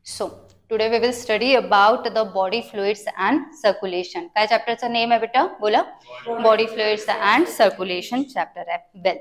So today we will study about the body fluids and circulation. काय चॅप्टरचं name आहे बेटा? बोला. Body fluids and circulation chapter है. Well,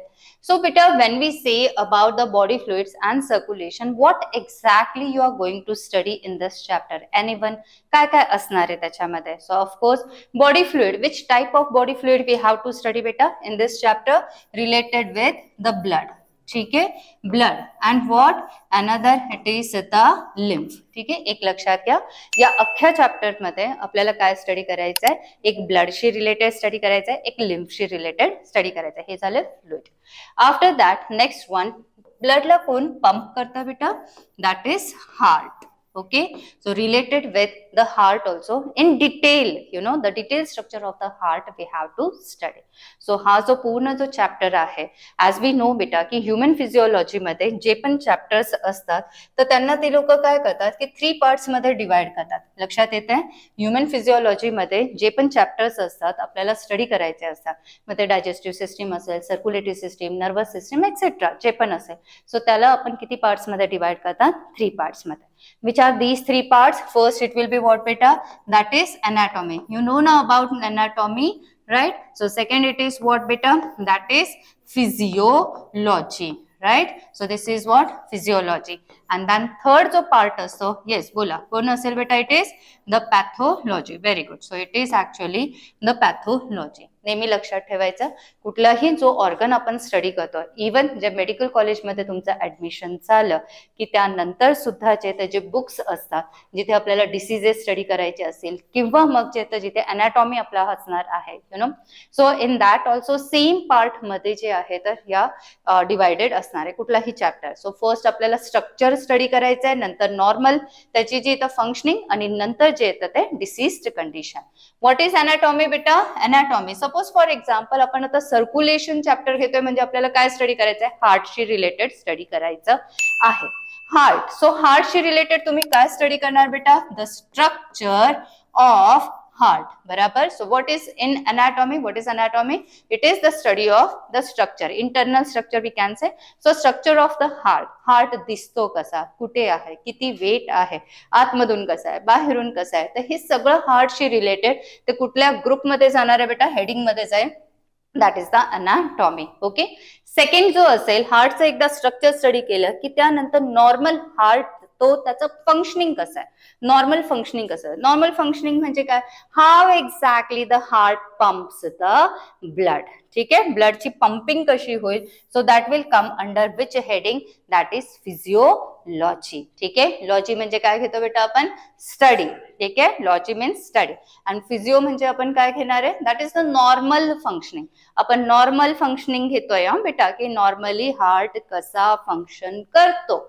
so beta, when we say about the body fluids and circulation, what exactly you are going to study in this chapter? Anyone? काय काय असणार आहे त्याच्यामध्ये? So of course, body fluid. Which type of body fluid we have to study beta in this chapter? Related with the blood. ठीक है, blood and what another it is the lymph. ठीक आहे, एक लक्षात घ्या, या अख्ख्या चॅप्टर मध्ये आपल्याला काय स्टडी करायचं आहे? एक ब्लडशी रिलेटेड स्टडी करायचं आहे, एक लिम्फशी रिलेटेड स्टडी करायचं आहे. हे झालं fluid. After that next one, ब्लडला कोण पंप करतं बेटा? That is heart. Okay, so related with the heart also in detail, you know, the detailed structure of the heart we have to study. So हा जो पूर्ण जो chapter आहे, as we know बेटा की ह्युमन फिजिओलॉजी मध्ये जे पण चॅप्टर्स असतात तर त्यांना ते लोक काय करतात की 3 पार्ट्स मध्ये डिवाइड करतात. लक्षात येते? ह्युमन फिजिओलॉजी मध्ये जे पण चॅप्टर्स असतात आपल्याला स्टडी करायचे असतात, मग ते डायजेस्टिव्ह सिस्टीम असेल, circulatory system, nervous system etcetera जे पण असेल, सो त्याला आपण किती पार्ट्स मध्ये डिवाइड करतात? 3 पार्ट्स मध्ये. Which are these 3 parts? First it will be what beta? That is anatomy. You know now about anatomy, right? So second it is what beta? That is physiology, right? So this is what? Physiology. And then third जो part असतो, yes बोला कोण असेल बेटा? It is the pathology. Very good. So it is actually the pathology. नेहमी लक्षात ठेवायचं, कुठलाही जो ऑर्गन आपण स्टडी करतो, इवन जे मेडिकल कॉलेजमध्ये तुमचं ऍडमिशन झालं की त्यानंतर सुद्धा जे त्याचे बुक्स असतात जिथे आपल्याला डिसीजेस स्टडी करायचे असेल किंवा मग जे जिथे अनॅटॉमी आपला असणार आहे, you know, so in that also same part मध्ये जे आहे तर या डिवायडेड असणार आहे कुठलाही चॅप्टर. सो फर्स्ट आपल्याला स्ट्रक्चर स्टडी करायचं आहे, नंतर नॉर्मल त्याची जी इथं फंक्शनिंग, आणि नंतर जे येतं ते डिसीज्ड कंडिशन. व्हॉट इज अनॅटॉमी बेटा? अनॅटॉमी, सपोज फॉर एक्झाम्पल आपण आता सर्क्युलेशन चॅप्टर घेतोय म्हणजे आपल्याला काय स्टडी करायचं आहे? हार्टशी रिलेटेड स्टडी करायचं आहे. हार्ट, सो हार्टशी रिलेटेड तुम्ही काय स्टडी करणार बेटा? The structure of heart. बराबर. So what is in anatomy? What is anatomy? It is the study of the structure, internal structure we can say. So structure of the heart. Heart दिसतो कसा, कुठे आहे, किती weight आहे, आतमधून कसा आहे, बाहेरून कसा आहे, तर हे सगळं हार्टशी रिलेटेड ते कुठल्या ग्रुप मध्ये जाणार आहे बेटा? हेडिंग मध्ये जाईल. That is the anatomy. Okay. Second जो असेल, हार्टचं एकदा स्ट्रक्चर स्टडी केलं की त्यानंतर नॉर्मल हार्ट तो त्याचं फंक्शनिंग कसं आहे, नॉर्मल फंक्शनिंग कसं आहे. नॉर्मल फंक्शनिंग म्हणजे काय? How exactly the heart pumps the blood. ठीक आहे, ब्लडची पंपिंग कशी होईल. So that will come under which heading? That is physiology. ठीक आहे, लॉजी म्हणजे काय घेतो बेटा आपण? स्टडी. ठीक आहे, लॉजी मीन्स स्टडी, आणि फिजिओ म्हणजे आपण काय घेणार आहे? That is the normal functioning. आपण नॉर्मल फंक्शनिंग घेतोय बेटा की नॉर्मली हार्ट कसा फंक्शन करतो.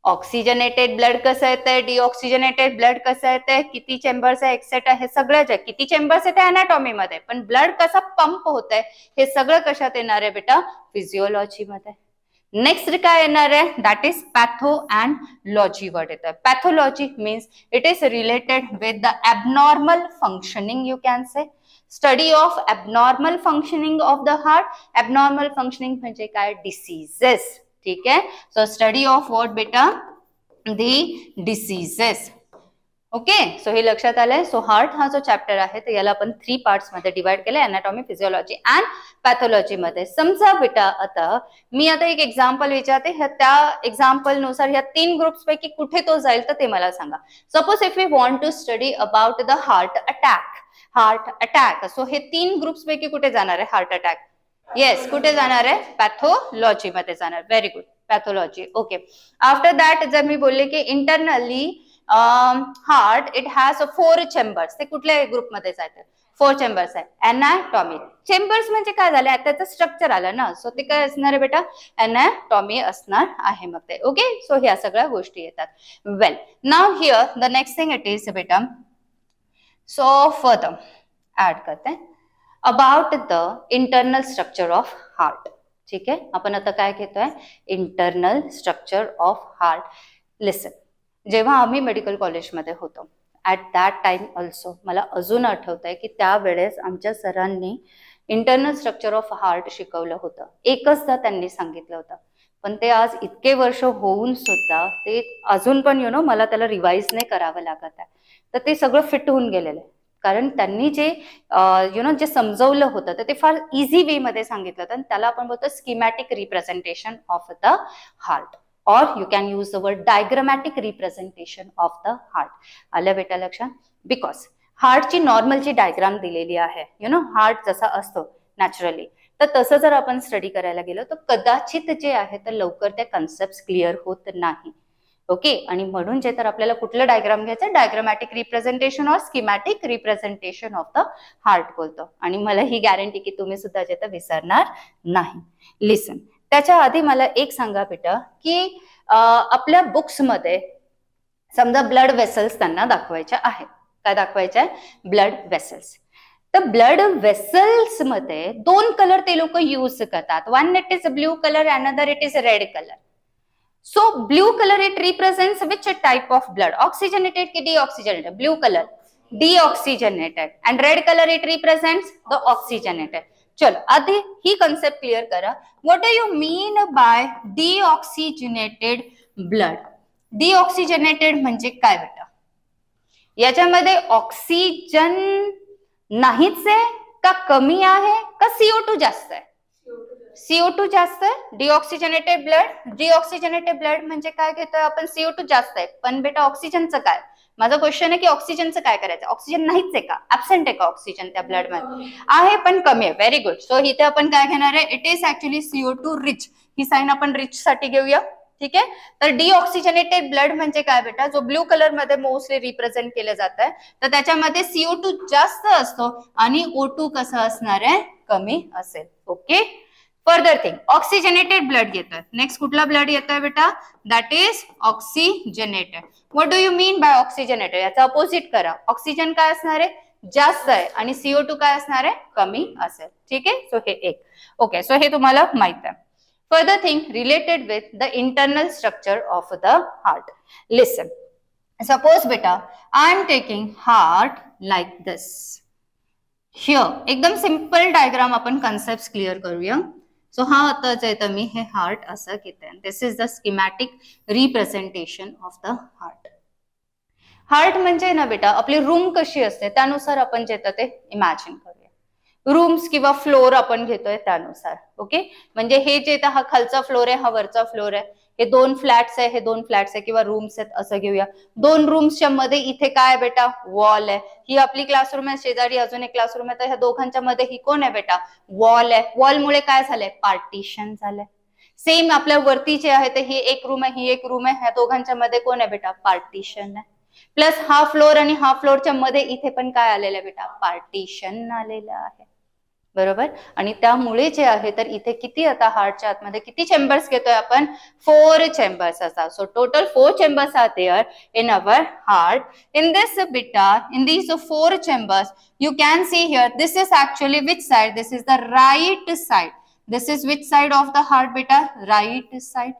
ऑक्सिजनेटेड ब्लड कसं येतंय, डिऑक्सिजनेटेड ब्लड कसं येतंय, किती चेंबर्स आहे, एक्सेट्रा, हे सगळं किती चेंबर्स आहे ते अनॅटॉमी मध्ये, पण ब्लड कसा पंप होत आहे हे सगळं कशात येणार आहे बेटा? फिजिओलॉजी मध्ये. नेक्स्ट काय येणार आहे? That is patho and logy word येतं. Pathology means it is related with the abnormal functioning, you can say. Study of abnormal functioning of the heart. Abnormal functioning म्हणजे काय? डिसीजेस. ठीक आहे, सो स्टडी ऑफ व्हॉट बेटा? दी diseases. Okay, so हे लक्षात आलंय. So heart हा जो चॅप्टर आहे तर याला आपण 3 पार्ट्स मध्ये डिवाइड केलंय, अनॅटॉमी, फिजिओलॉजी अँड पॅथोलॉजी मध्ये. समजा बेटा आता मी आता एक एक्झाम्पल विचारते, त्या एक्झाम्पल नुसार ह्या 3 ग्रुप्स पैकी कुठे तो जाईल तर ते मला सांगा. Suppose if we want to study about the heart attack. Heart attack, so हे 3 ग्रुप्स पैकी कुठे जाणार आहे हार्ट अटॅक? येस, कुठे जाणार आहे? पॅथोलॉजी मध्ये जाणार. Very good, pathology. Okay. After that जर मी बोलले की internally heart it has 4 chambers, ते कुठल्या ग्रुप मध्ये जायचं? 4 चेंबर्स आहे. अनॅटॉमी. चेंबर्स म्हणजे काय झालं? त्याचं स्ट्रक्चर आलं ना, सो ते काय असणार आहे बेटा? अनॅटॉमी असणार आहे मग ते. ओके, सो ह्या सगळ्या गोष्टी येतात. Well, now here the next thing it is बेटा, सो फर्दर ऍड करते about the internal structure of heart. ठीक आहे, आपण आता काय घेतोय? Internal structure of heart. Listen, जेव्हा आम्ही मेडिकल कॉलेजमध्ये होतो ॲट दॅट टाइम ऑल्सो मला अजून आठवत आहे की त्यावेळेस आमच्या सरांनी इंटरनल स्ट्रक्चर ऑफ हार्ट शिकवलं होतं. एकचदा त्यांनी सांगितलं होतं, पण ते आज इतके वर्ष होऊन सुद्धा ते अजून पण मला त्याला रिवाइज नाही करावं लागत आहे. तर ते सगळं फिट होऊन गेलेलं आहे, कारण त्यांनी जे जे समजवलं होतं तर ते फार इझी वे मध्ये सांगितलं होतं. त्याला आपण बोलतो schematic representation of the heart, or you can use the word diagrammatic representation of the heart. आलं बेटा लक्षात? बिकॉज हार्टची नॉर्मलची डायग्राम दिलेली आहे. हार्ट जसा असतो नॅचरली, तर तसं जर आपण स्टडी करायला गेलो तर कदाचित जे आहे तर लवकर त्या कन्सेप्ट क्लिअर होत नाही. ओके, आणि म्हणून जे तर आपल्याला कुठलं डायग्राम घ्यायचं, diagrammatic representation or schematic representation of the heart बोलतो. आणि मला ही गॅरंटी की तुम्ही सुद्धा जे तर विसरणार नाही. लिसन, त्याच्या आधी मला एक सांगा बेटा की आपल्या बुक्समध्ये समजा ब्लड वेसल्स त्यांना दाखवायच्या आहेत. काय दाखवायच्या आहे? Blood vessels. तर ब्लड वेसल्स मध्ये दोन कलर ते लोक यूज करतात. One it is blue colour, another it is red colour. So blue colour it represents which type of blood, oxygenated की deoxygenated? Blue colour deoxygenated, and red colour it represents the oxygenated. चलो आधी ही concept clear करा. What do you mean by deoxygenated blood? Deoxygenated म्हणजे काय बेटा? याच्यामध्ये oxygen नाहीच आहे का, कमी आहे का, CO2 जास्त आहे? CO2 जास्त आहे. डीऑक्सिजनेटेड ब्लड, डीऑक्सिजनेटेड ब्लड म्हणजे काय घेतोय आपण? CO2 जास्त आहे. पण बेटा ऑक्सिजनचं काय? माझा क्वेश्चन आहे की ऑक्सिजनचं काय करायचं? ऑक्सिजन नाहीच आहे का, ऍब्सेंट आहे का ऑक्सिजन त्या ब्लड मध्ये? आहे पण कमी आहे. Very good. सो इथे आपण काय घेणार आहे? It is actually CO2 rich. ही साइन आपण रिच साठी घेऊया. ठीक आहे. तर डीऑक्सिजनेटेड ब्लड म्हणजे काय बेटा? जो ब्ल्यू कलर मध्ये मोस्टली रिप्रेझेंट केलं जात आहे, तर त्याच्यामध्ये CO2 जास्त असतो आणि O2 कसं असणार आहे? कमी असेल. Okay. Further thing, oxygenated blood येतोय. नेक्स्ट कुठला ब्लड येतोय बेटा? That is oxygenated. What do you mean bye oxygenated? याचा अपोजिट करा. ऑक्सिजन काय असणार आहे? जास्त आहे, आणि CO2 काय असणार आहे? कमी असेल. ठीक आहे. सो हे एक. ओके, सो हे तुम्हाला माहित आहे. Further thing related with the internal structure of the heart. Listen. Suppose beta, I am taking heart like this. Here, एकदम simple diagram आपण concepts clear करूया. So हा आता जे तर मी हे heart असं घेते. This is the schematic representation of the heart. Heart म्हणजे ना बेटा आपली रूम कशी असते त्यानुसार आपण जे तर ते इमॅजिन करूया. रूम्स किंवा फ्लोर आपण घेतोय त्यानुसार. ओके, म्हणजे हे जे हा खालचा फ्लोर आहे, हा वरचा फ्लोर आहे, हे दोन फ्लॅट्स आहे, हे दोन फ्लॅट्स आहे किंवा रूम्स आहेत असं घेऊया. दोन रूम्सच्या मध्ये इथे काय बेटा? वॉल आहे. ही आपली क्लासरूम आहे, शेजारी अजून एक क्लासरूम आहे, तर ह्या दोघांच्या मध्ये ही कोण आहे बेटा? वॉल आहे. वॉलमुळे काय झालंय? पार्टिशन झालंय. सेम आपल्या वरती जे आहे तर ही एक रूम आहे, ही एक रूम आहे, ह्या दोघांच्या मध्ये कोण आहे बेटा? पार्टिशन आहे. प्लस हा फ्लोर आणि हा फ्लोरच्या मध्ये इथे पण काय आलेलं आहे बेटा? पार्टिशन आलेलं आहे. बरोबर. आणि त्यामुळे जे आहे तर इथे किती आता हार्टच्या आतमध्ये किती चेंबर्स घेतोय आपण? 4 चेंबर्स असतात. So total 4 chambers are there in our heart. In this बेटा, in these 4 chambers, you can see here, this is actually which side? This is the right side. This is which side of the heart बेटा? Right side.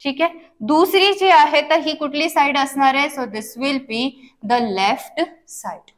ठीक आहे. दुसरी जी आहे तर ही कुठली side असणार आहे? So this will be the left side.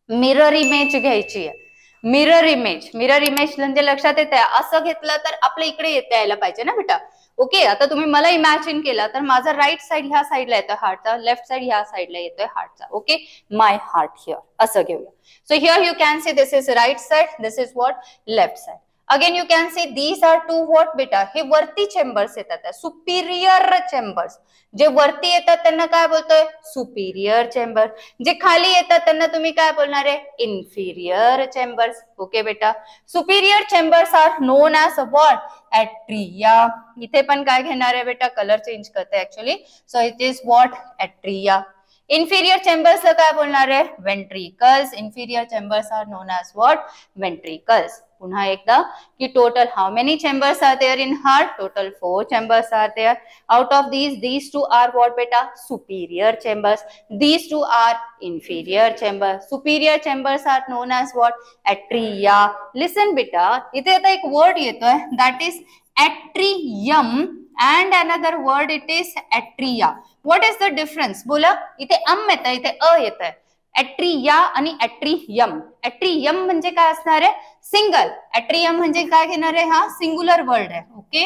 Mirror image घ्यायची आहे. मिरर इमेज, मिरर इमेज म्हणजे लक्षात येते असं घेतलं तर आपल्या इकडे येता यायला पाहिजे ना बेटा. ओके, आता तुम्ही मला इमॅजिन केला तर माझा राईट साइड ह्या साइडला येतोय हार्टचा, लेफ्ट साइड ह्या साइडला येतोय हार्टचा. ओके, माय हार्ट हिअर असं घेऊया. So here you can see this is right side, this is what? Left side. Again you can see these are two what बेटा? हे वरती चेंबर्स येतात, सुपिरियर चेंबर्स. जे वरती येतात त्यांना काय बोलतोय? Superior chamber. जे खाली येतात त्यांना तुम्ही काय बोलणार आहे? Inferior chambers. ओके बेटा. Superior chambers are known as what? Atria. इथे पण काय घेणार आहे बेटा? कलर चेंज करते actually. So it is what? Atria. Inferior chambers काय बोलणार आहे? Ventricles. Inferior chambers are known as what? Ventricles. पुन्हा एकदा की total how many chambers are there in heart? Total 4 chambers are there. Out of these 2 are what beta? Superior chambers. These 2 are inferior chambers. Superior chambers are known as what? Atria. Listen beta, इथे आता एक word येतोय that is atrium and another word it is atria. What is the difference? बोला. इथे येत आहे, इथे येत आहे. ऍट्रिया आणि ऍट्रियम. ऍट्रियम म्हणजे काय असणार आहे? सिंगल. ऍट्रियम म्हणजे काय घेणार आहे? हा सिंगुलर वर्ड आहे. ओके.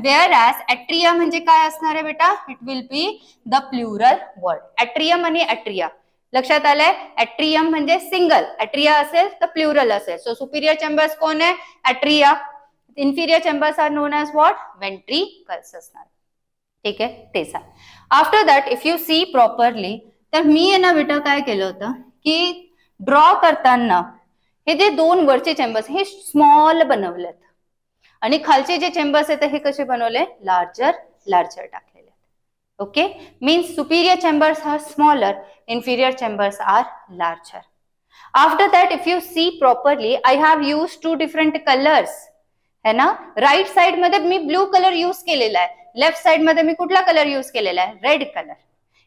वेअर ॲज ऍट्रिया म्हणजे काय असणार आहे बेटा? It will be the plural word. Atrium आणि ऍट्रिया लक्षात आलंय? ऍट्रियम म्हणजे सिंगल, ऍट्रिया असेल तर प्लुरल असेल. सो सुपिरियर चेंबर्स कोण आहे? Atria. Inferior chambers are known as what? Ventricles असणार. ठीक आहे, तेच आहे. After that if you see properly, तर मी आहे ना बेटा काय केलं होतं की ड्रॉ करताना हे जे दोन वरचे चेंबर्स हे स्मॉल बनवलेत आणि खालचे जे चेंबर्स आहेत हे कसे बनवले? लार्जर टाकलेले. Okay, means superior chambers are smaller, inferior chambers are larger. After that if you see properly, I have use 2 different colours है ना. राईट साइड मध्ये मी ब्लू कलर यूज केलेला आहे, लेफ्ट साइड मध्ये मी कुठला कलर यूज केलेला आहे? Red colour.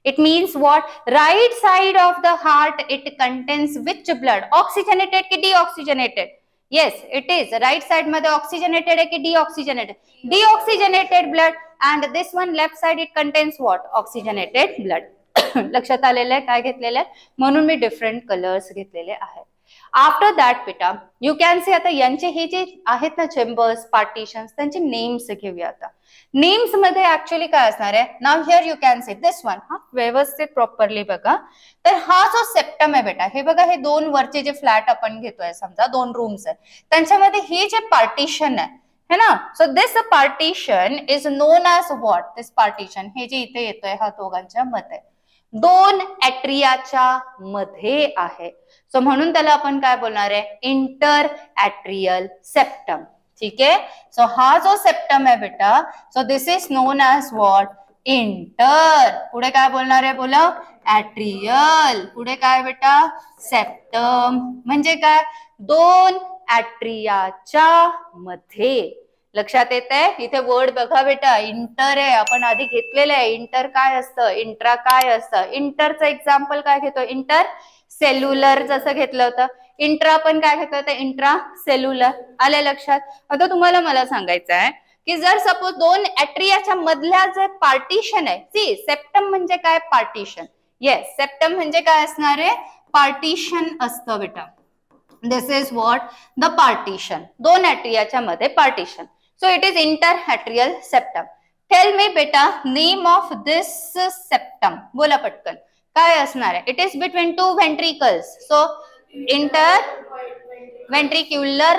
It means what? Right side of the heart, it contains which blood? Oxygenated ki deoxygenated? Yes, it is. Right side मध्ये oxygenated hai ki deoxygenated? Deoxygenated blood. And this one left side, it contains what? Oxygenated blood. लक्षात आलेलं आहे काय घेतलेलं आहे? म्हणून मी different colours घेतलेले आहेत. आफ्टर दॅट बेटा यू कॅन से, आता यांचे हे जे आहेत ना चेंबर्स, पार्टिशन्स, त्यांचे नेम्स घेऊया. आता नेम्स मध्ये ऍक्च्युअली काय असणार आहे? Now here you can say this one. हा व्यवस्थित प्रॉपरली बघा. तर हा जो सेप्टम आहे बेटा, हे बघा, हे दोन वरचे जे फ्लॅट आपण घेतोय, समजा 2 रूम्स आहेत, त्यांच्यामध्ये हे जे पार्टिशन आहे है ना. So this partition is known as what? This partition हे जे इथे येतोय हा दोघांच्या मध्ये 2 ऍट्रियाच्या मध्ये आहे. सो म्हणून त्याला आपण काय बोलणार आहे? Inter atrial septum. ठीक आहे. सो हा जो सेप्टम आहे बेटा, so this is known as what? Inter. पुढे काय बोलणार आहे? बोला. ऍट्रियल. पुढे काय बेटा? सेप्टम. म्हणजे काय? 2 ऍट्रियाच्या मध्ये. लक्षात येत आहे? इथे वर्ड बघा बेटा, इंटर आहे. आपण आधी घेतलेलं आहे. इंटर काय असतं? इंट्रा काय असतं? इंटरचं एक्झाम्पल काय घेतो? इंटर सेल्युलर जसं घेतलं होतं. इंट्रा पण काय घेतलं होतं? Intra cellular. आले लक्षात? आता तुम्हाला मला सांगायचं आहे की जर सपोज 2 ऍट्रियाच्या मधल्या जे पार्टिशन आहे, सी सेप्टम म्हणजे काय? पार्टिशन. येस, सेप्टम म्हणजे काय असणार आहे? पार्टिशन असतं बेटा. This is what? The partition. 2 ऍट्रियाच्या मध्ये partition. So it is interatrial septum. Tell me beta name of this septum. बोला पटकन काय असणार आहे? It is between 2 ventricles. So interventricular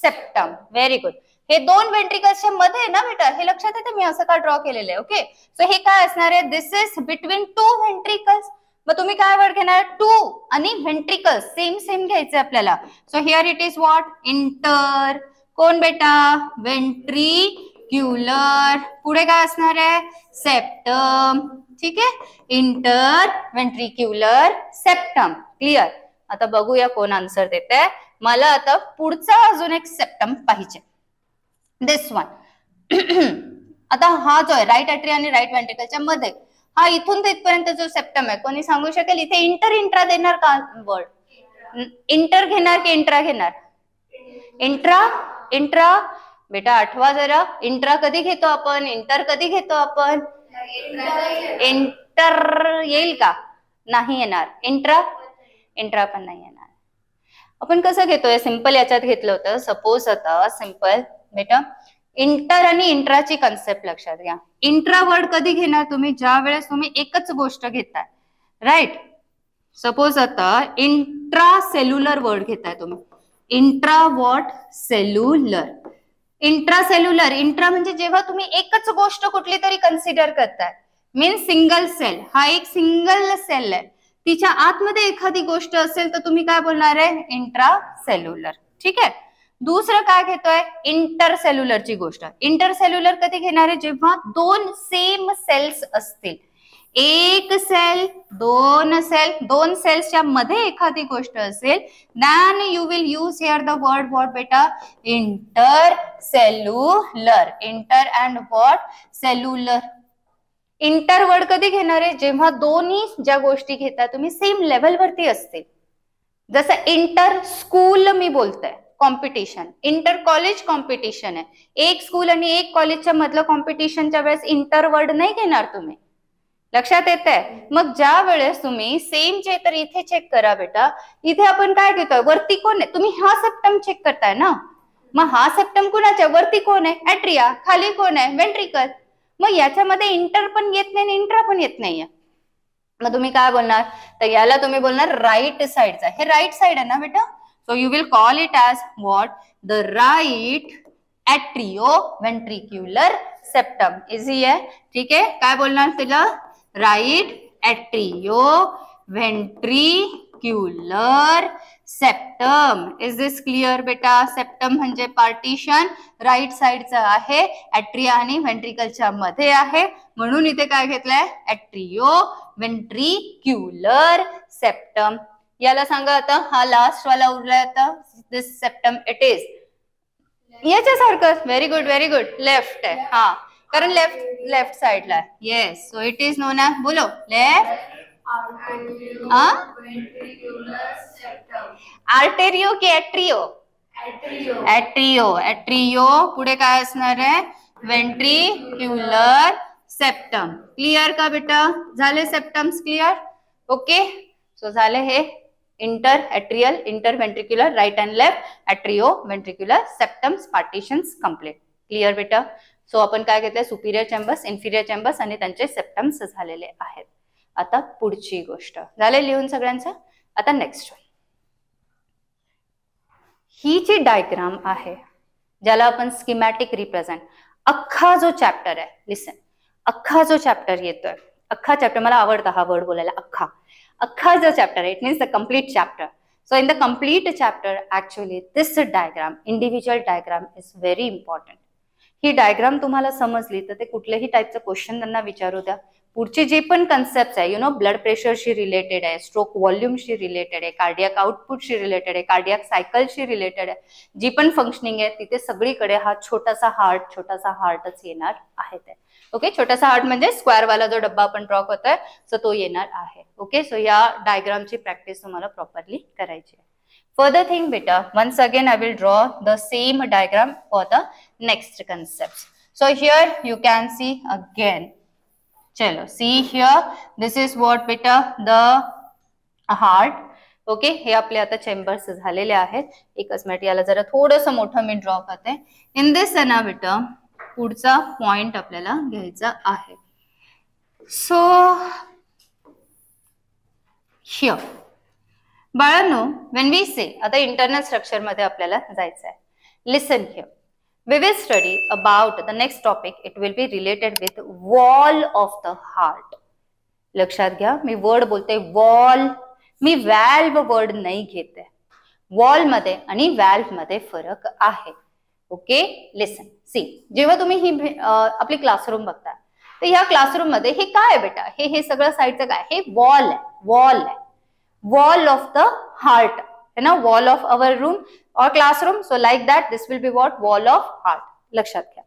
septum. Very good. हे 2 ventricles मध्ये ना बेटा, हे लक्षात येते मी असं का ड्रॉ केलेलं आहे. ओके, सो हे काय असणार आहे? दिस इज बिटवीन 2 ventricles. मग तुम्ही काय वर्ड घेणार? 2 आणि ventricles सेम घ्यायचे आपल्याला. So here it is what? Inter. कोण बेटा? वेंट्रिक्युलर. पुढे काय असणार आहे? सेप्टम. ठीक आहे, इंटर वेंट्रिक्युलर सेप्टम. क्लिअर? आता बघूया कोण आन्सर देत आहे. मला आता पुढचा अजून एक सेप्टम पाहिजे. दिस वन. आता हा जो आहे राईट ऍट्रिया आणि राईट वेंट्रिकलच्या मध्ये, हा इथून तिथपर्यंत जो सेप्टम आहे, कोणी सांगू शकेल? इथे इंट्रा देणार का वर्ड? इंटर घेणार की इंट्रा घेणार? इंट्रा बेटा आठवा जरा. इंट्रा कधी घेतो आपण? इंटर कधी घेतो आपण? इंटर येईल का? नाही येणार. इंट्रा पण नाही येणार. आपण कसं घेतोय? सिंपल याच्यात घेतलं होतं. सपोज आता सिंपल बेटा इंटर आणि इंट्राची कन्सेप्ट लक्षात घ्या. इंट्रा वर्ड कधी घेणार तुम्ही? ज्या वेळेस तुम्ही एकच गोष्ट घेताय, राईट. सपोज आता इंट्रा सेल्युलर वर्ड घेताय तुम्ही. Intra what? Cellular. Intra cellular. Intra म्हणजे जेव्हा तुम्ही एकच गोष्ट कुठली तरी कन्सिडर करताय, मीन्स सिंगल सेल. हा एक सिंगल सेल आहे, तिच्या आतमध्ये एखादी गोष्ट असेल तर तुम्ही काय बोलणार आहे? Intra cellular. ठीक आहे. दुसरं काय घेतोय? इंटर सेल्युलरची गोष्ट. इंटर सेल्युलर कधी घेणार आहे? जेव्हा 2 सेम सेल्स असतील. एक सेल, 2 सेल, 2 सेल्सच्या मध्ये एखादी गोष्ट असेल, then you will use here the word what बेटा? intercellular. Inter and what? Cellular. Inter word कधी घेणार आहे? जेव्हा दोन्ही ज्या गोष्टी घेता तुम्ही सेम लेवल वरती असतील. जसं इंटर स्कूल मी बोलतोय, कॉम्पिटिशन. इंटर कॉलेज कॉम्पिटिशन आहे. एक स्कूल आणि एक कॉलेजच्या मधलं कॉम्पिटिशनच्या वेळेस इंटर वर्ड नाही घेणार तुम्ही. लक्षात येतंय? मग ज्या वेळेस तुम्ही सेम चे तर इथे चेक करा बेटा, इथे आपण काय घेतोय, वरती कोण आहे, तुम्ही हा सेप्टम चेक करताय ना, मग हा सेप्टम कुणाच्या वरती कोण आहे, ऍट्रिया, खाली कोण आहे, वेंट्रिकल. मग याच्यामध्ये इंटर पण येत नाही, इंट्रा पण येत नाहीये. मग तुम्ही काय बोलणार, तर याला तुम्ही बोलणार राईट साइडचा. हे राईट साइड आहे ना बेटा, so you will call it as what, the right atrioventricular septum. Easy आहे, ठीक आहे. काय बोलणार तिला, right atrioventricular septum. Is this clear बेटा? सेप्टम म्हणजे पार्टिशन राईट साइडचं आहे, ॲट्रिया आणि व्हेंट्रिकलच्या मध्ये आहे, म्हणून इथे काय घेतलंय, ॲट्रिओव्हेंट्रिक्युलर सेप्टम. याला सांगा आता, हा लास्ट वाला उरलाय आता, दिस सेप्टम इट इज याच्यासारखं. Very good, very good. Left आहे, हा, कारण लेफ्ट साइडला आहे. Yes, so it is known as, बोलो, लेफ्ट आर्टेरियो की ॲट्रिओ, ॲट्रिओ पुढे काय असणार आहे, वेंट्रिक्युलर सेप्टम. क्लिअर का बेटा? झाले सेप्टम्स क्लिअर? ओके, सो झाले हे inter atrial, inter ventricular, right and left atrio ventricular septums partitions complete. Clear बेटा? सो आपण काय घेतलंय, सुपिरियर चेंबर्स, इन्फिरियर चेंबर्स आणि त्यांचे सेप्टम्स झालेले आहेत. आता पुढची गोष्ट झाले लिहून सगळ्यांचं. आता नेक्स्ट, ही जी डायग्राम आहे ज्याला आपण स्कीमॅटिक रिप्रेझेंट, अख्खा जो चॅप्टर आहे, लिसन, अख्खा जो चॅप्टर येतोय, अख्खा चॅप्टर, मला आवडतं हा वर्ड बोलायला, अख्खा जो चॅप्टर आहे, it means the complete chapter. So in the complete chapter, actually this diagram, individual diagram is very important. He diagram तुम्हाला समजली तर ते कुठल्याही टाईपचं क्वेश्चन त्यांना विचारू द्या. पुढचे जे पण कन्सेप्ट आहे, ब्लड प्रेशरशी रिलेटेड आहे, स्ट्रोक व्हॉल्यूमशी रिलेटेड आहे, कार्डियाक आउटपुटशी रिलेटेड आहे, कार्डियाक सायकलशी रिलेटेड आहे, जी पण फंक्शनिंग आहे तिथे सगळीकडे हा छोटासा हार्टच येणार आहे. ते ओके, छोटासा हार्ट म्हणजे स्क्वेअर वाला जो डब्बा आपण ड्रॉ करतोय, सो तो येणार आहे. ओके, सो या डायग्रामची प्रॅक्टिस तुम्हाला प्रॉपरली करायची आहे. Further thing beta, once again I will draw the same diagram for the next concepts. So here you can see again. Chalo, see here, this is what beta, the heart. Okay, हे आपले आता chambers झालेले आहेत. एकच minute, याला जरा थोडंसं मोठं मी ड्रॉ करते. इन दिस ना बेटा पुढचा पॉइंट आपल्याला घ्यायचा आहे. सो here बाळांनो, when we say, आता इंटरनल स्ट्रक्चर मध्ये आपल्याला जायचं आहे. लिसन here, we will study about the next topic. It will be related with wall of the heart. लक्षात घ्या, मी वर्ड बोलते वॉल, मी व्हॅल्व वर्ड नाही घेते. वॉल मध्ये आणि व्हॅल्व मध्ये फरक आहे. ओके, लिसन, सी, जेव्हा तुम्ही ही आपली क्लासरूम बघता तर ह्या क्लासरूम मध्ये हे काय आहे बेटा, हे सगळं साईडचं काय, हे वॉल आहे, wall of the heart, है ना, wall of our room or classroom. So like that, this will be what, wall of heart. लक्षात घ्या,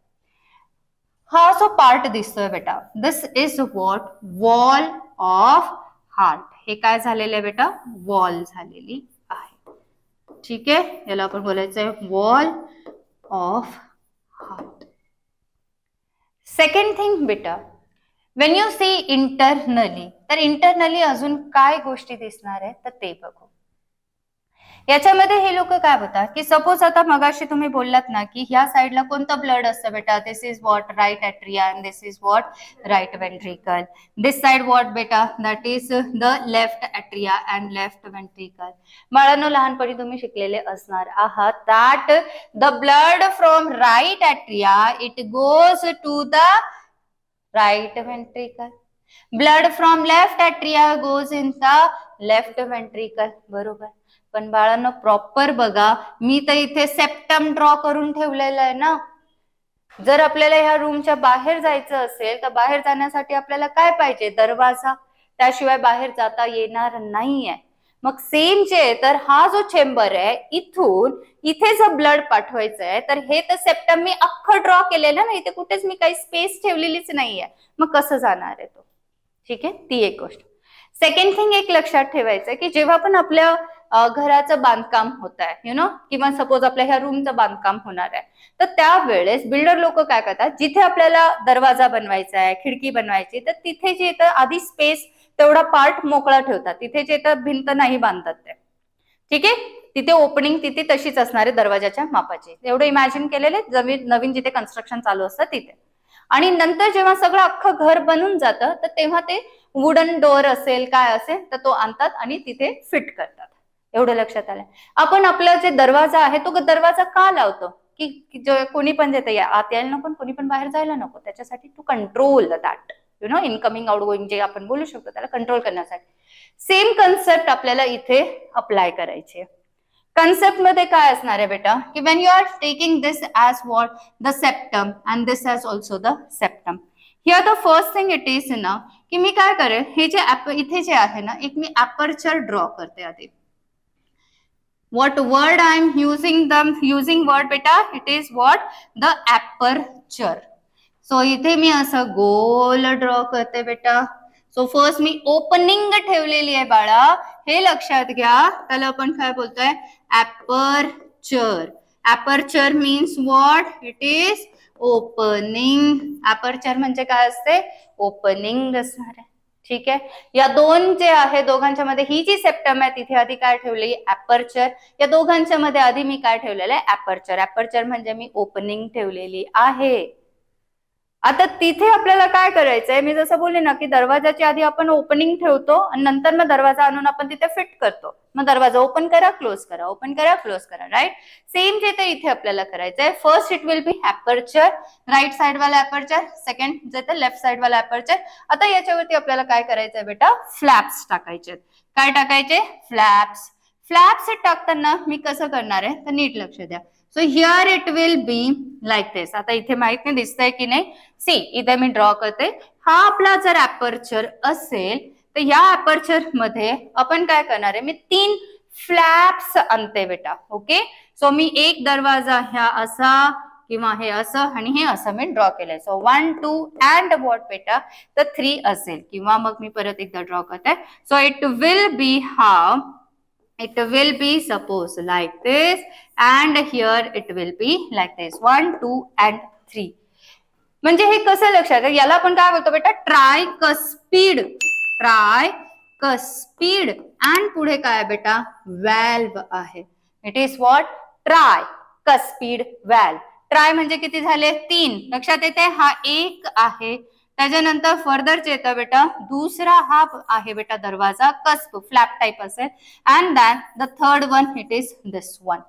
हा जो पार्ट दिसतोय बेटा, this is what, wall of heart. हे काय झालेलं आहे बेटा, वॉल झालेली आहे. ठीक आहे, याला आपण बोलायचंय wall of heart. Second thing बेटा, when you see internally, तर इंटरनली अजून काय गोष्टी दिसणार आहे तर ते बघू. याच्यामध्ये हे लोक काय बोलतात की सपोज आता मगाशी तुम्ही बोललात ना की ह्या साइडला कोणतं ब्लड असतं बेटा, this is what, right atria and this is what, right ventricle. This side what बेटा, that is the left atria and left ventricle. बाळांनो, लहानपणी तुम्ही शिकलेले असणार आहात that the blood from right atria it goes to the right ventricle. Blood from left atria goes in the left ventricle. बरोबर. पण बाळांनो प्रॉपर बघा, मी तर इथे सेप्टम ड्रॉ करून ठेवलेलं आहे ना. जर आपल्याला ह्या रूमच्या बाहेर जायचं असेल तर बाहेर जाण्यासाठी आपल्याला काय पाहिजे, दरवाजा, त्याशिवाय बाहेर जाता येणार नाहीये. मग सेम जे, तर हा जो चेंबर आहे इथून इथे जर ब्लड पाठवायचं आहे तर हे तर सेप्टम मी अख्खं ड्रॉ केलेलं ना, इथे कुठेच मी काही स्पेस ठेवलेलीच नाहीये. मग कसं जाणार आहे तो? ठीक आहे, ती एक गोष्ट. सेकंड थिंग एक लक्षात ठेवायचं की जेव्हा पण आपल्या घराचं बांधकाम होत आहे यु नो, किंवा सपोज आपल्या ह्या रूमचं बांधकाम होणार आहे, तर त्यावेळेस बिल्डर लोक काय करतात, जिथे आपल्याला दरवाजा बनवायचा आहे, खिडकी बनवायची, तर तिथे जे येतं आधी स्पेस तेवढा पार्ट मोकळा ठेवतात, तिथे जे येतं भिंत नाही बांधतात ते, ठीक आहे. तिथे ओपनिंग तिथे तशीच असणार आहे दरवाजाच्या मापाची, एवढं इमॅजिन केलेले नवीन जिथे कन्स्ट्रक्शन चालू असतं तिथे. आणि नंतर जेव्हा सगळं अख्खं घर बनून जातं, तर तेव्हा ते वुडन डोअर असेल काय असेल तर तो आणतात आणि तिथे फिट करतात. एवढं लक्षात आलंय. आपण आपला जे दरवाजा आहे तो दरवाजा का लावतो, की कोणी पण येतं आत यायला नको, कोणी पण बाहेर जायला नको, त्याच्यासाठी to control that you know, incoming outgoing जे आपण बोलू शकतो त्याला कंट्रोल करण्यासाठी. सेम कन्सेप्ट आपल्याला इथे अप्लाय करायची आहे. कन्सेप्ट मध्ये काय असणार आहे बेटा, की when you are taking this as what the septum and this as also the septum, here the first thing it is ना, की मी काय करेल, हे जे इथे जे आहे ना, एक मी अपर्चर ड्रॉ करते आधी. What word I am using word beta, it is what the aperture. So इथे मी असं गोल ड्रॉ करते बेटा. सो फर्स्ट मी ओपनिंग ठेवलेली आहे बाळा, हे लक्षात घ्या, त्याला आपण काय बोलतोय, aperture. Aperture means what, it is opening. Aperture म्हणजे काय असते, ओपनिंग असणार आहे, ठीक आहे. या दोन जे आहे दोघांच्या मध्ये ही जी सेप्टम आहे तिथे आधी काय ठेवली, अपर्चर. या दोघांच्या मध्ये आधी मी काय ठेवलेलं आहे, अपर्चर. अपर्चर म्हणजे मी ओपनिंग ठेवलेली आहे. आता तिथे आपल्याला काय करायचंय, मी जसं बोलले ना, की दरवाजाची आधी आपण ओपनिंग ठेवतो आणि नंतर मग दरवाजा आणून आपण तिथे फिट करतो. मग दरवाजा ओपन करा, क्लोज करा, ओपन करा, क्लोज करा, राईट. सेम जे ते इथे आपल्याला करायचंय. First it will be aperture, right side वाला अपर्चर, सेकंड जे ते लेफ्ट साइड वाला अपर्चर. आता याच्यावरती आपल्याला काय करायचंय बेटा, फ्लॅप्स टाकायचे. काय टाकायचे, फ्लॅप्स. फ्लॅप्स टाकताना मी कसं करणार आहे तर नीट लक्ष द्या. So here it will be like this. आता इथे माहित नाही दिसतंय की नाही, सी इथे मी ड्रॉ करते. हा आपला जर अपर्चर असेल तर या अपर्चर मध्ये आपण काय करणार आहे, मी 3 फ्लॅप्स आणते बेटा. ओके, सो मी एक दरवाजा ह्या असा किंवा हे असं आणि हे असं मी ड्रॉ केलंय. सो 1 2 अँड व्हॉट बेटा, तर 3 असेल, किंवा मग मी परत एकदा ड्रॉ करते. So it will be how, it will be suppose like this, and here it will be like this, 1 2 and 3. म्हणजे हे कसं लक्षात, याला आपण काय बोलतो बेटा, ट्रायकस्पिड. ट्रायकस्पिड आणि पुढे काय बेटा, व्हॅल्व आहे. It is what, tricuspid valve. Tri म्हणजे किती झाले, 3. लक्षात येते, हा एक आहे. त्याच्यानंतर फर्दरच येतं बेटा, दुसरा हा आहे बेटा दरवाजा, कस्प फ्लॅप टाइप असेल. And then the third one it is this one.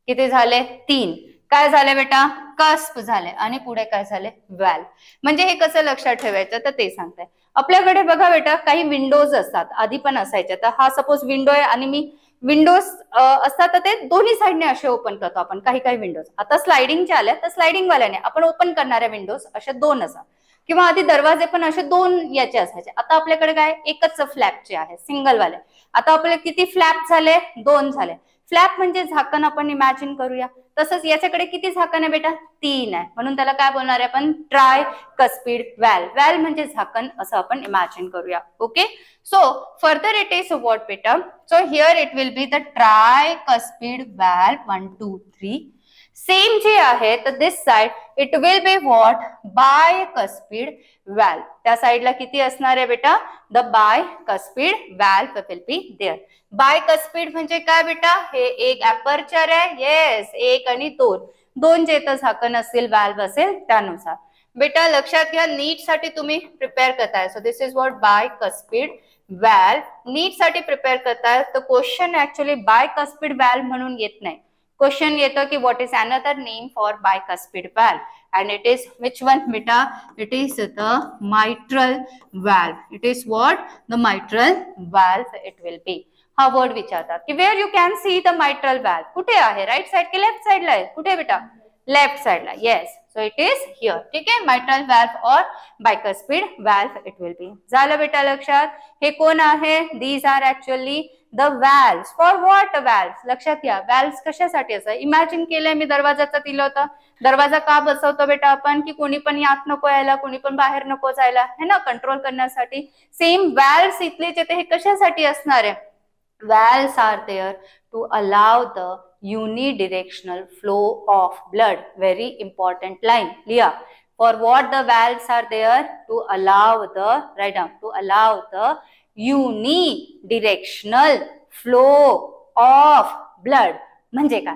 किती झाले, 3. काय झाले बेटा, कस्प झाले आणि पुढे काय झाले, व्हॅल्व. म्हणजे हे कसं लक्षात ठेवायचं तर ते सांगताय. आपल्याकडे बघा बेटा काही विंडोज असतात, आधी पण असायच्या. तर हा सपोज विंडो आहे आणि मी विंडोज असतात तर ते दोन्ही साईडने असे ओपन करतो आपण. काही विंडोज आता स्लायडिंगच्या आल्या, तर स्लायडिंग वाल्याने आपण ओपन करणाऱ्या विंडोज अशा 2 असतात, किंवा आधी दरवाजे पण असे 2 याचे असायचे. आता आपल्याकडे काय, एकच फ्लॅपचे आहे, सिंगल वाले. आता आपले किती फ्लॅप झाले, 2 झाले. फ्लॅप म्हणजे झाकण आपण इमॅजिन करूया. तसंच याच्याकडे किती झाकण आहे बेटा, 3 आहे. म्हणून त्याला काय बोलणार आहे आपण, ट्रायकस्पिड व्हॅल्व. व्हॅल्व म्हणजे झाकण असं आपण इमॅजिन करूया. Okay, so further it is what बेटा, so here it will be the tricuspid valve 1 2 3. Same जे आहे तर this side it will be what, bicuspid valve. त्या साइडला किती असणार आहे बेटा, the bicuspid valve will be there. Bicuspid म्हणजे काय बेटा, हे एक अपर्चर आहे, येस, 1 आणि 2 जे तर झाकण असेल, व्हॅल्व असेल त्यानुसार. बेटा लक्षात घ्या, नीट साठी तुम्ही प्रिपेअर करताय. So this is what bicuspid valve. नीट साठी प्रिपेअर करताय तर क्वेश्चन ऍक्च्युअली बायकस्पिड व्हॅल्व म्हणून येत नाही. क्वेश्चन येतो की what is another name for bicuspid valve, and it is which one beta, it is the mitral valve. It is what, the mitral valve it will be. हा word विचारतात की where you can see the mitral valve, कुठे आहे, right side की left साइडला आहे, कुठे बेटा, लेफ्ट साइडला, yes. So it is here, ठीक आहे. mitral valve और bicuspid valve it will be. झालं बेटा लक्षात. हे कोण आहे, these are actually the valves. for what valves, लक्षात घ्या. valves कशासाठी असं इमॅजिन केलंय मी, दरवाजाचं दिलं होतं. दरवाजा का बसवतो बेटा आपण, की कोणी पण आत नको यायला, कोणी पण बाहेर नको जायला, है ना, कंट्रोल करण्यासाठी. सेम valves इथले जे हे कशासाठी असणार आहे, valves are there to allow the unidirectional flow of blood. Very important line. Liya. For what the valves are there? To allow the, write down, to allow the unidirectional flow of blood. म्हणजे काय?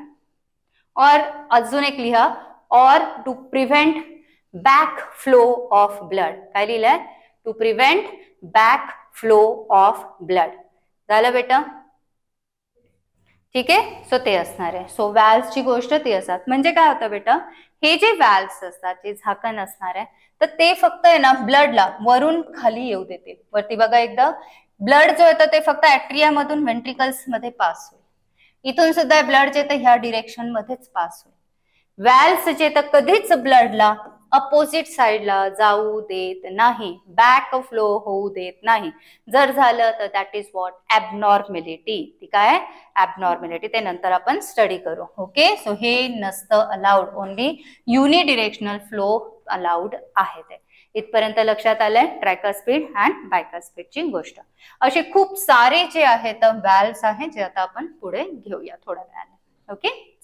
और अजून एक लिहा, or to prevent back flow of blood. काय लिहिलंय? To prevent back flow of blood. झालं बेटा? ठीक आहे. सो ते असणार आहे. सो व्हॅल्व्हची गोष्ट ती असतात. म्हणजे काय होतं बेटा, हे जे व्हॅल्व्स असतात, जे झाकण असणार आहे, तर ते फक्त आहे ना ब्लडला वरून खाली येऊ देतील. वरती बघा एकदा, ब्लड जो येतं ते फक्त ऍट्रिया मधून व्हेंट्रिकल्स मध्ये पास होईल. इथून सुद्धा ब्लड जे तर ह्या डिरेक्शन मध्येच पास होईल. व्हॅल्व्स जे तर कधीच ब्लडला अपोजिट साइडला जाऊ देत नाही, बॅक फ्लो होऊ देत नाही. जर झालं तर दॅट इज व्हॉट, ॲबनॉर्मॅलिटी. ती काय? ॲबनॉर्मॅलिटी. ते नंतर आपण स्टडी करू. ओके. सो हे नसतं अलाउड, ओनली युनिडिरेक्शनल फ्लो अलाउड आहे. ते इथपर्यंत लक्षात आलंय ट्रायकास्पिड अँड बायकास्पिडची गोष्ट. असे खूप सारे जे आहेत व्हॅल्व्स आहेत जे आता आपण पुढे घेऊया थोड्या वेळाने. ओके.